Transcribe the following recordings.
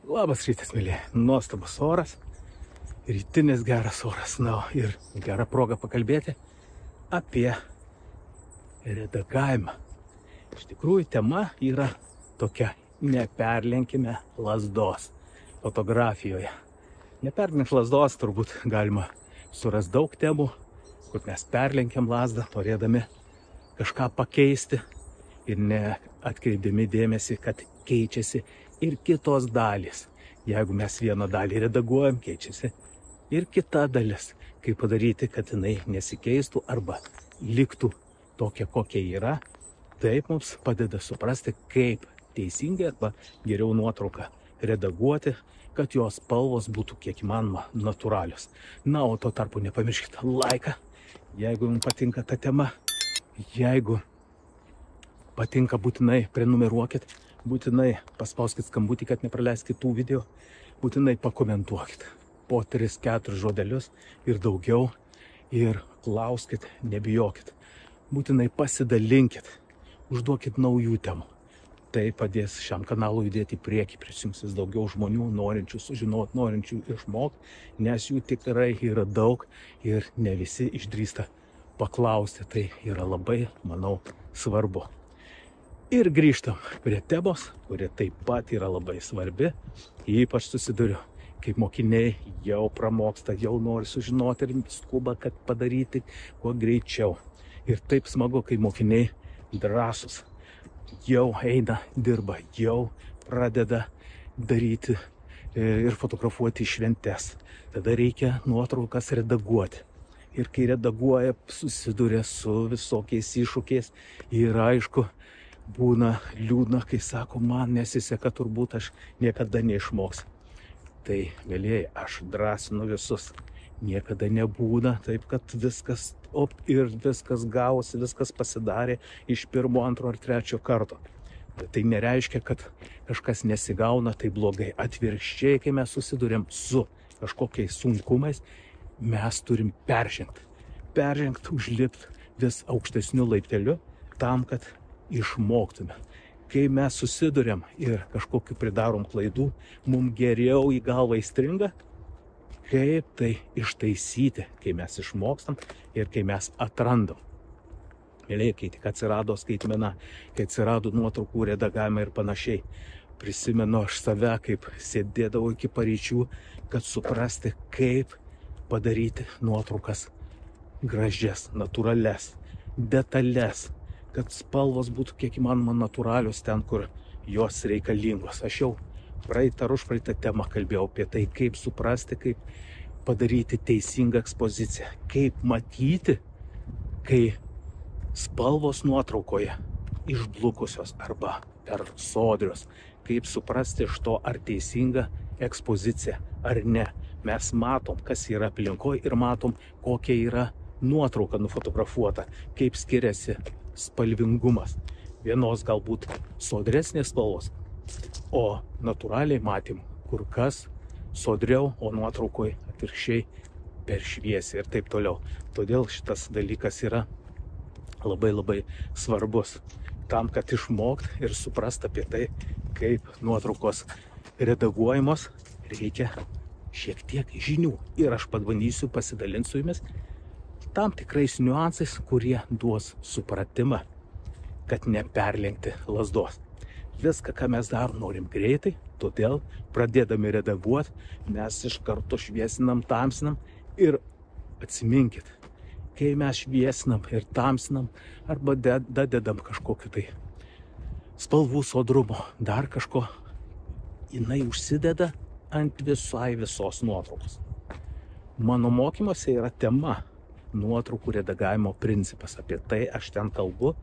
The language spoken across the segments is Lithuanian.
Labas rytas, mėlyje. Nuostabus oras, rytinis geras oras. Na, ir gera proga pakalbėti apie redagavimą. Iš tikrųjų, tema yra tokia: neperlenkime lazdos fotografijoje. Neperlenkime lazdos, turbūt galima surasti daug temų, kur mes perlenkiam lazdą, norėdami kažką pakeisti ir neatkreipdami dėmesį, kad keičiasi ir kitos dalys. Jeigu mes vieną dalį redaguojam, keičiasi ir kita dalis. Kaip padaryti, kad jinai nesikeistų arba liktų tokia, kokia yra. Taip mums padeda suprasti, kaip teisingai arba geriau nuotrauką redaguoti, kad jos spalvos būtų kiek įmanoma natūralios. Na, o tuo tarpu nepamirškite laiką, jeigu jums patinka ta tema. Jeigu patinka, būtinai prenumeruokit. Būtinai paspauskit skambutį, kad nepraleiskit kitų video. Būtinai pakomentuokit po 3-4 žodelius ir daugiau. Ir klauskit, nebijokit. Būtinai pasidalinkit. Užduokit naujų temų. Tai padės šiam kanalui judėti į priekį. Prisijungs vis daugiau žmonių, norinčių sužinoti, norinčių išmokti. Nes jų tikrai yra daug ir ne visi išdrįsta paklausti. Tai yra labai, manau, svarbu. Ir grįžtam prie temos, kuri taip pat yra labai svarbi. Ypač susiduriu, kaip mokiniai jau pramoksta, jau nori sužinoti ir skuba, kad padaryti kuo greičiau. Ir taip smagu, kai mokiniai drąsus jau eina, dirba, jau pradeda daryti ir fotografuoti šventes. Tada reikia nuotraukas redaguoti. Ir kai redaguoja, susiduria su visokiais iššūkiais ir aišku, būna liūdna, kai sako, man nesiseka, turbūt aš niekada neišmoksiu. Tai, mėlyjeji, aš drąsinu visus. Niekada nebūna taip, kad viskas ir viskas gavosi, viskas pasidarė iš 1, 2 ar 3 karto. Bet tai nereiškia, kad kažkas nesigauna, tai blogai. Atvirkščiai, kai mes susidurėm su kažkokiais sunkumais, mes turim peržengti. Peržengti, užlipti vis aukštesniu laipteliu tam, kad išmoktume. Kai mes susiduriam ir kažkokiu pridarom klaidų, mums geriau į galvą įstringa, kaip tai ištaisyti, kai mes išmokstam ir kai mes atrandam. Mėlyje, kai tik atsirado skaitmena, kai atsirado nuotraukų redagavimai ir panašiai, prisimenu aš save, kaip sėdėdavau iki paryčių, kad suprasti, kaip padaryti nuotraukas gražias, natūrales, detales, kad spalvos būtų kiek įmanoma natūralios ten, kur jos reikalingos. Aš jau praeitą ar užpraeitą temą kalbėjau apie tai, kaip suprasti, kaip padaryti teisingą ekspoziciją, kaip matyti, kai spalvos nuotraukoje išblukusios arba per sodrios, kaip suprasti iš to, ar teisinga ekspozicija ar ne. Mes matom, kas yra aplinkoje ir matom, kokia yra nuotrauka nufotografuota, kaip skiriasi spalvingumas. Vienos galbūt sodresnės spalvos, o natūraliai matym kur kas sodriau, o nuotraukoje atvirkščiai per šviesiai ir taip toliau. Todėl šitas dalykas yra labai svarbus tam, kad išmokt ir suprast apie tai, kaip nuotraukos redaguojamos, reikia šiek tiek žinių. Ir aš pabandysiu pasidalinti su jumis tam tikrais niuansais, kurie duos supratimą, kad neperlenkti lazdos. Viską, ką mes darom, norim greitai, todėl pradėdami redaguoti, mes iš karto šviesinam, tamsinam ir atsiminkit, kai mes šviesinam ir tamsinam arba dadedam kažkokiu tai spalvų sodrumo, dar kažko, jinai užsideda ant visos nuotraukos. Mano mokymuose yra tema nuotraukų redagavimo principas. Apie tai aš ten kalbu,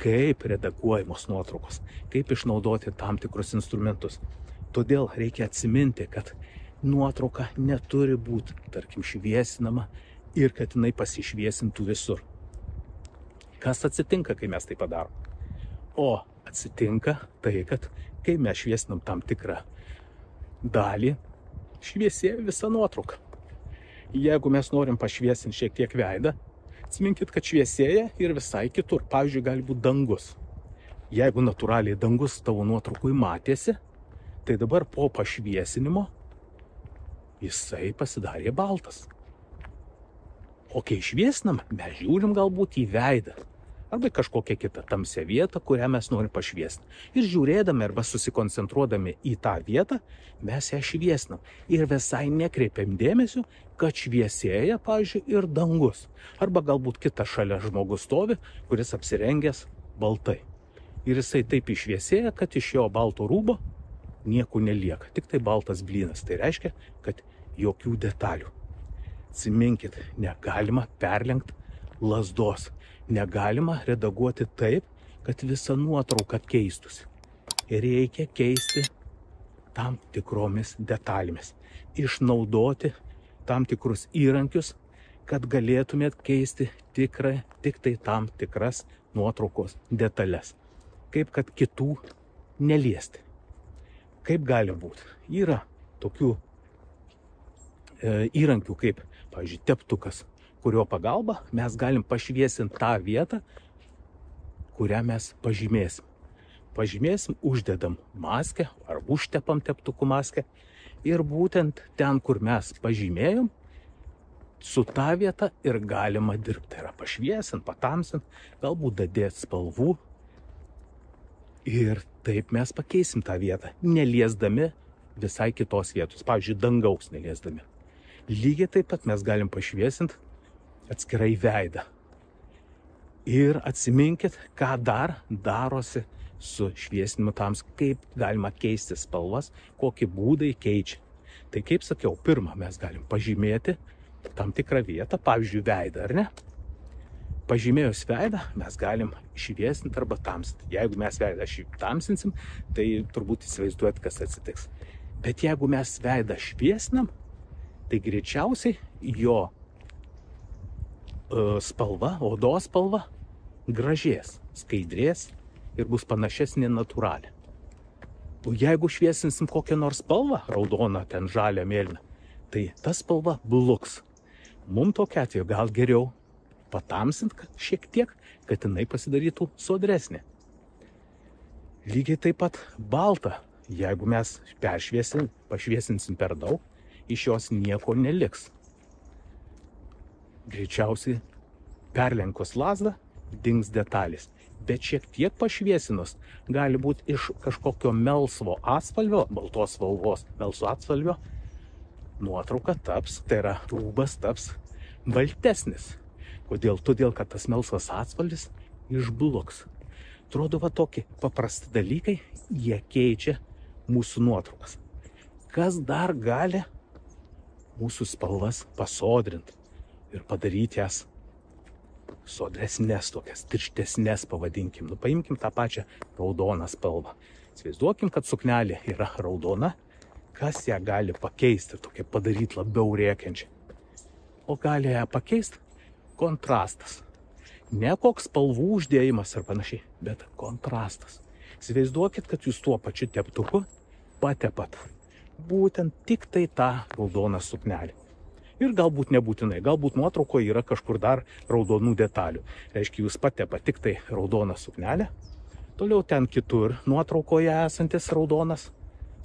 kaip redaguojamos nuotraukos, kaip išnaudoti tam tikrus instrumentus. Todėl reikia atsiminti, kad nuotrauka neturi būti, tarkim, šviesinama ir kad jinai pasišviesintų visur. Kas atsitinka, kai mes tai padarom? O atsitinka tai, kad kai mes šviesinam tam tikrą dalį, šviesėja visa nuotrauka. Jeigu mes norim pašviesinti šiek tiek veidą, atsiminkit, kad šviesėja ir visai kitur. Pavyzdžiui, gali būti dangus. Jeigu natūraliai dangus tavo nuotraukui matėsi, Tai dabar po pašviesinimo jisai pasidarė baltas. O kai šviesinam, mes žiūrim galbūt į veidą arba kažkokią kitą tamsią vietą, kurią mes norim pašviestinti. Ir žiūrėdami arba susikoncentruodami į tą vietą, mes ją šviesinam. Ir visai nekreipiam dėmesio, kad šviesėja, pavyzdžiui, ir dangus. Arba galbūt kitas šalia žmogus stovi, kuris apsirengęs baltai. Ir jisai taip išviesėja, kad iš jo balto rūbo nieko nelieka. Tik tai baltas blynas. Tai reiškia, kad jokių detalių. Atsiminkit, negalima perlenkti lazdos. Negalima redaguoti taip, kad visa nuotrauka keistųsi. Ir reikia keisti tam tikromis detalėmis. Išnaudoti tam tikrus įrankius, kad galėtumėt keisti tik tai tam tikras nuotraukos detalės. Kaip kad kitų neliesti. Kaip gali būti? Yra tokių įrankių kaip, pavyzdžiui, teptukas, kurio pagalba mes galim pašviesinti tą vietą, kurią mes pažymėsim. Pažymėsim, uždedam maskę ar užtepam teptukų maskę ir būtent ten, kur mes pažymėjom, su tą vietą ir galima dirbti. Tai yra pašviesint, patamsint, galbūt dadėti spalvų ir taip mes pakeisim tą vietą, neliesdami visai kitos vietos, pavyzdžiui, dangaus neliesdami. Lygiai taip pat mes galim pašviesinti atskirai veidą. Ir atsiminkit, ką dar darosi su šviesinimu tams, kaip galima keisti spalvas, kokie būdai keičia. Tai kaip sakiau, pirmą mes galim pažymėti tam tikrą vietą, pavyzdžiui, veidą, ar ne? Pažymėjus veidą, mes galim šviesinti arba tamsinti. Jeigu mes veidą tamsinsim, tai turbūt įsivaizduojat, kas atsitiks. Bet jeigu mes veidą šviesinam, tai greičiausiai jo spalva, odos spalva gražės, skaidrės ir bus panašesnė natūraliai. O jeigu šviesinsim kokią nors spalvą, raudoną, ten žalią, mėlyną, tai ta spalva bluks. Mums tokia atveju gal geriau patamsinti šiek tiek, kad jinai pasidarytų sodresnė. Lygiai taip pat balta, jeigu mes pašviesinsim per daug, iš jos nieko neliks. Greičiausiai perlenkus lazdą dings detalės, bet šiek tiek pašviesinus gali būti iš kažkokio melsvo atspalvio, baltos spalvos melsvo atspalvio, nuotrauka taps, tai yra rūbas taps baltesnis. Kodėl? Todėl, kad tas melsvas atspalvis išbluks. Atrodo, va tokie paprasti dalykai, jie keičia mūsų nuotraukas. Kas dar gali mūsų spalvas pasodrinti ir padaryti jas sodresnės, tokias tirštesnės, pavadinkim. Paimkim tą pačią raudoną spalvą. Įsivaizduokim, kad suknelė yra raudona. Kas ją gali pakeisti, tokia padaryti labiau rėkiančią? O gali ją pakeisti kontrastas. Ne koks spalvų uždėjimas ar panašiai, bet kontrastas. Įsivaizduokit, kad jūs tuo pačiu teptuku patepat būtent tik tai tą raudoną suknelį. Ir galbūt nebūtinai, galbūt nuotraukoje yra kažkur dar raudonų detalių. Reiškia, jūs patepat tik tai raudoną suknelę, toliau ten kitur nuotraukoje esantis raudonas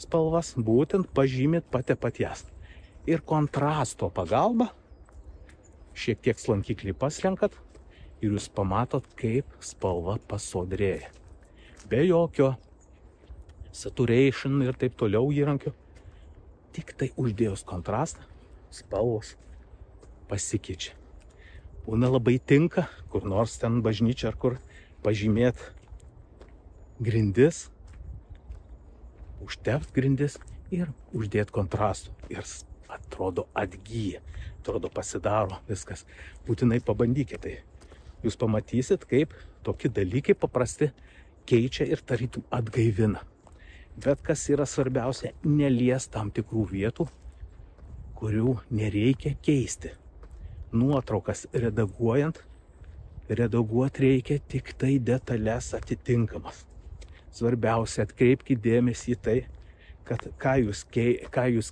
spalvas, būtent pažymit, patepat jas. Ir kontrasto pagalba šiek tiek slankiklį paslenkat ir jūs pamatot, kaip spalva pasodrėja. Be jokio saturation ir taip toliau įrankių. Tik tai uždėjus kontrastą, spalvos pasikeičia. Būna labai tinka, kur nors ten bažnyčia ar kur pažymėt grindis, užtept grindis ir uždėt kontrastų. Ir atrodo atgyja, atrodo pasidaro viskas. Būtinai pabandykite tai. Jūs pamatysit, kaip tokie dalykai paprasti keičia ir tarytum atgaivina. Bet kas yra svarbiausia, nelies tam tikrų vietų, kurių nereikia keisti. Nuotraukas redaguoti reikia tik tai detalės atitinkamas. Svarbiausia, atkreipkite dėmesį į tai, kad ką jūs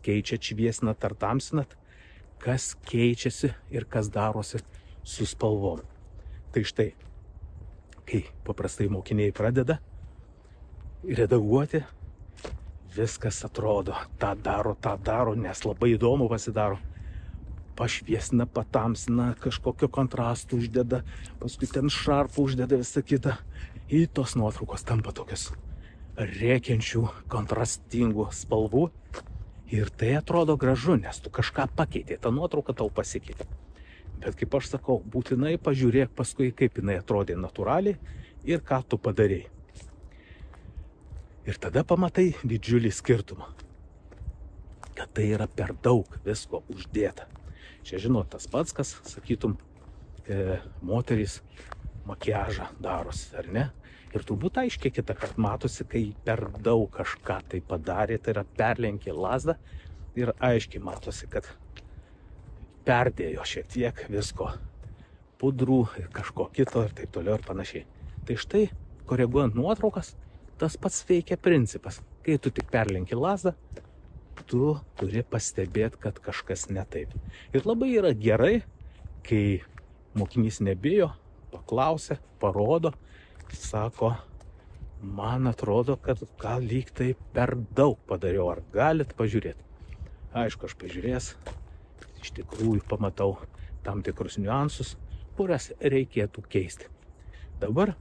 keičiat, šviesinat ar tamsinat, kas keičiasi ir kas darosi su spalvom. Tai štai, kai paprastai mokiniai pradeda redaguoti, viskas atrodo, tą daro, nes labai įdomu pasidaro. Pašviesina, patamsina, kažkokio kontrastų uždeda, paskui ten šarpų uždeda visą kitą. Ir tos nuotraukos tampa tokios rėkiančių, kontrastingų spalvų. Ir tai atrodo gražu, nes tu kažką pakeitė, ta nuotrauka tau pasikeitė. Bet kaip aš sakau, būtinai pažiūrėk paskui, kaip jinai atrodė natūraliai ir ką tu padarėjai. Ir tada pamatai didžiulį skirtumą, kad tai yra per daug visko uždėta. Čia žinot, tas pats, kas, sakytum, moterys makiažą darosi, ar ne? Ir turbūt aiškiai kitą kartą matosi, kai per daug kažką tai padarė, tai yra perlenkė lazdą ir aiškiai matosi, kad perdėjo šiek tiek visko, pudrų ir kažko kito ir taip toliau ir panašiai. Tai štai, koreguojant nuotraukas, tas pats veikia principas. Kai tu tik perlenki lazdą, tu turi pastebėti, kad kažkas ne taip. Ir labai yra gerai, kai mokinys nebijo, paklausia, parodo, sako, man atrodo, kad gal lyg tai per daug padariau, ar galit pažiūrėti. Aišku, aš pažiūrės, iš tikrųjų pamatau tam tikrus niuansus, kurias reikėtų keisti. Dabar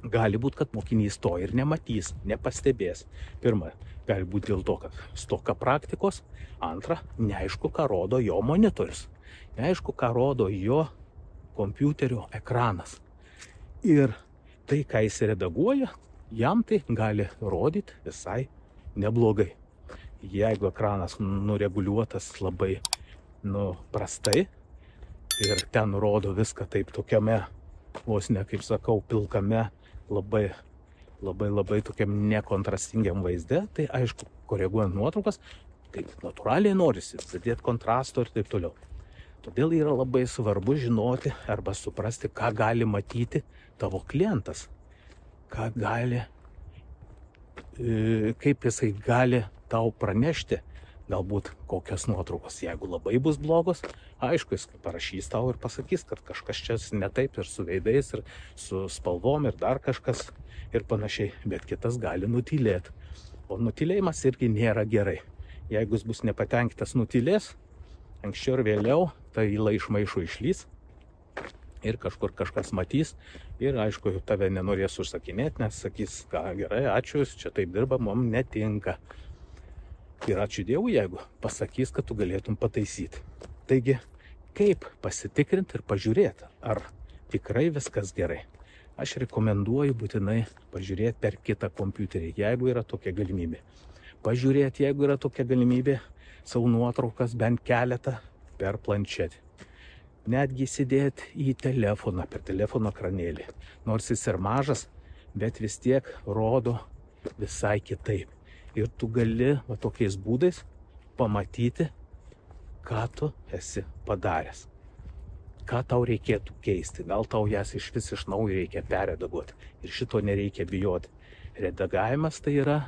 gali būti, kad mokinys to ir nematys, nepastebės. Pirma, gali būti dėl to, kad stoka praktikos. Antra, neaišku, ką rodo jo monitorius. Neaišku, ką rodo jo kompiuterio ekranas. Ir tai, ką jis redaguoja, jam tai gali rodyti visai neblogai. Jeigu ekranas nureguliuotas labai prastai ir ten rodo viską taip tokiame, vos ne, kaip sakau, pilkame, labai tokiam nekontrastingiam vaizde, tai aišku, koreguojant nuotraukas, tai natūraliai norisi pridėti kontrasto ir taip toliau. Todėl yra labai svarbu žinoti arba suprasti, ką gali matyti tavo klientas, kaip jisai gali tau pranešti, galbūt kokios nuotraukos. Jeigu labai bus blogos, aišku, jis parašys tau ir pasakys, kad kažkas čia ne taip ir su veidais, ir su spalvom, ir dar kažkas ir panašiai, bet kitas gali nutylėti. O nutylėjimas irgi nėra gerai. Jeigu jis bus nepatenkintas nutylės, anksčiau ir vėliau tai įla iš maišo išlys ir kažkur kažkas matys ir aišku, tave nenorės užsakinėti, nes sakys, ką gerai, ačiū, čia taip dirba, mums netinka. Ir ačiū Dievui, jeigu pasakys, kad tu galėtum pataisyti. Taigi, kaip pasitikrinti ir pažiūrėti, ar tikrai viskas gerai. Aš rekomenduoju būtinai pažiūrėti per kitą kompiuterį, jeigu yra tokia galimybė. Pažiūrėti, jeigu yra tokia galimybė, savo nuotraukas bent keletą per planšetę. Netgi įsidėti į telefoną, per telefono ekranėlį. Nors jis ir mažas, bet vis tiek rodo visai kitaip. Ir tu gali tokiais būdais pamatyti, ką tu esi padaręs. Ką tau reikėtų keisti. Gal tau jas iš naujo reikia perredaguoti. Ir šito nereikia bijoti. Redagavimas tai yra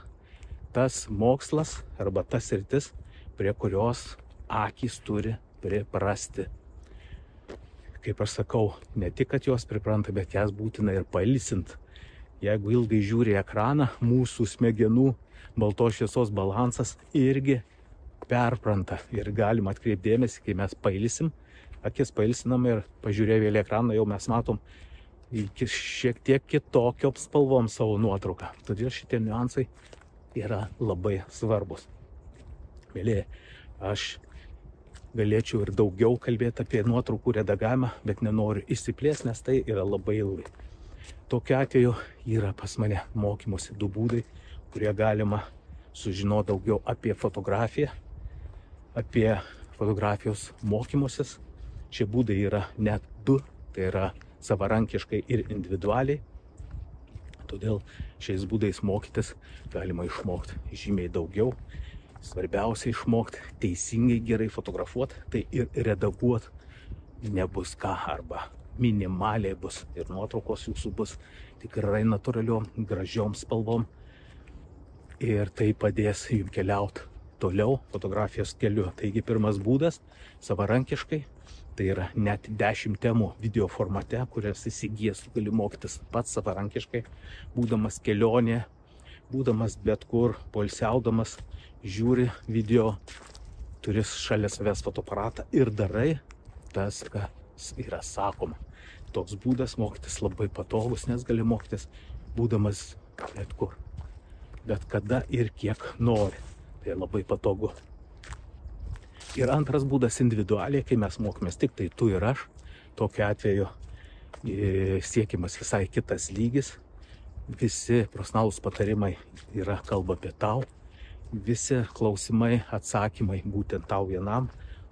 tas mokslas arba tas sritis, prie kurios akys turi priprasti. Kaip aš sakau, ne tik, kad jos pripranta, bet jas būtina ir pailsint. Jeigu ilgai žiūri ekraną, mūsų smegenų baltos šviesos balansas irgi perpranta. Ir galima atkreipdėmėsi, kai mes pailsim, akis pailsinam ir pažiūrėję vėl ekraną, jau mes matom šiek tiek kitokiom spalvom savo nuotrauką. Todėl šitie niuansai yra labai svarbus. Mėlyje, aš galėčiau ir daugiau kalbėti apie nuotraukų redagavimą, bet nenoriu išsiplėsti, nes tai yra labai ilgai. Tokiu atveju yra pas mane mokymosi 2 būdai, kurie galima sužinoti daugiau apie fotografiją, apie fotografijos mokymusis. Šie būdai yra net 2, tai yra savarankiškai ir individualiai. Todėl šiais būdais mokytis galima išmokti žymiai daugiau. Svarbiausia išmokti teisingai gerai fotografuoti, tai ir redaguoti nebus ką arba minimaliai bus. Ir nuotraukos jūsų bus tikrai natūraliom, gražiom spalvom. Ir tai padės jums keliauti toliau fotografijos keliu. Taigi pirmas būdas savarankiškai, tai yra net 10 temų video formate, kurias įsigijęs gali mokytis pats savarankiškai, būdamas kelionė, būdamas bet kur, poilsiaudamas, žiūri video, turi šalia savęs fotoaparatą ir darai tas, kas yra sakoma. Toks būdas mokytis labai patogus, nes gali mokytis būdamas bet kur, bet kada ir kiek nori. Tai labai patogu. Ir antras būdas individualiai, kai mes mokomės tik tai tu ir aš. Tokiu atveju siekiamas visai kitas lygis. Visi profesionalūs patarimai yra kalba apie tau. Visi klausimai, atsakymai būtent tau vienam.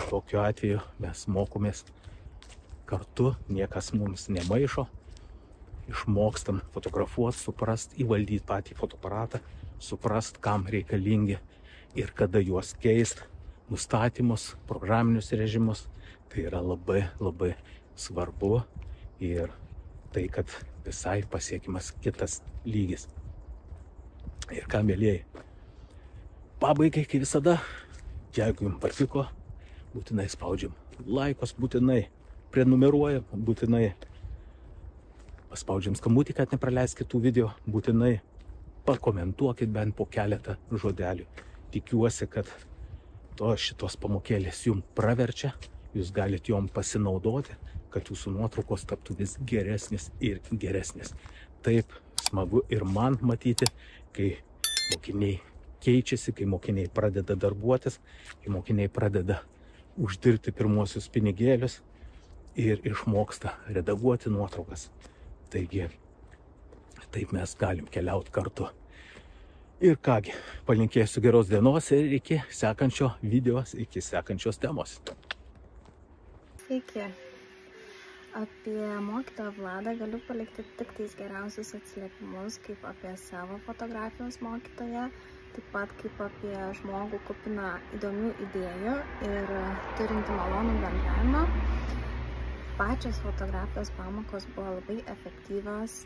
Tokiu atveju mes mokomės kartu, niekas mums nemaišo. Išmokstam fotografuoti, suprast, įvaldyti patį fotoaparatą, suprast, kam reikalingi ir kada juos keist, nustatymus, programinius režimus. Tai yra labai, labai svarbu ir tai, kad visai pasiekimas kitas lygis. Ir ką, mielieji, pabaigai, kaip visada, jeigu jums patiko, būtinai spaudžiam laikus, būtinai prenumeruojam, būtinai paspaudžiam skambutį, kad nepraleis kitų video, būtinai pakomentuokit bent po keletą žodelių. Tikiuosi, kad šitos pamokėlės jums praverčia, jūs galite jom pasinaudoti, kad jūsų nuotraukos taptų vis geresnis ir geresnis. Taip smagu ir man matyti, kai mokiniai keičiasi, kai mokiniai pradeda darbuotis, kai mokiniai pradeda uždirbti pirmosius pinigėlius ir išmoksta redaguoti nuotraukas. Taigi, taip mes galim keliauti kartu. Ir kągi, palinkėsiu geros dienos ir iki sekančio video, iki sekančios temos. Sveiki. Apie mokytoją Vladą galiu palikti tik tais geriausius atsiliepimus, kaip apie savo fotografijos mokytoją, taip pat kaip apie žmogų kupiną įdomių idėjų ir turinti malonų bendravimą. Pačios fotografijos pamokos buvo labai efektyvios,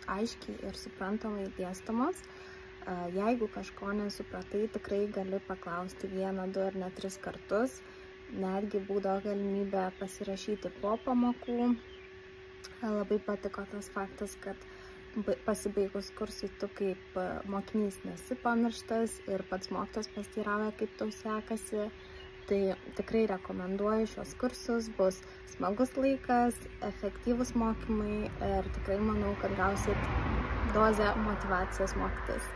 aiškiai ir suprantamai dėstomos. Jeigu kažko nesupratai, tikrai gali paklausti 1, 2 ar net 3 kartus. Netgi būdavo galimybė pasirašyti po pamokų. Labai patiko tas faktas, kad pasibaigus kursui tu kaip mokinys nesi pamirštas ir pats mokytojas pasiteirauja, kaip tau sekasi. Tai tikrai rekomenduoju šios kursus, bus smagus laikas, efektyvus mokymai ir tikrai manau, kad gausit dozę motyvacijos mokytis.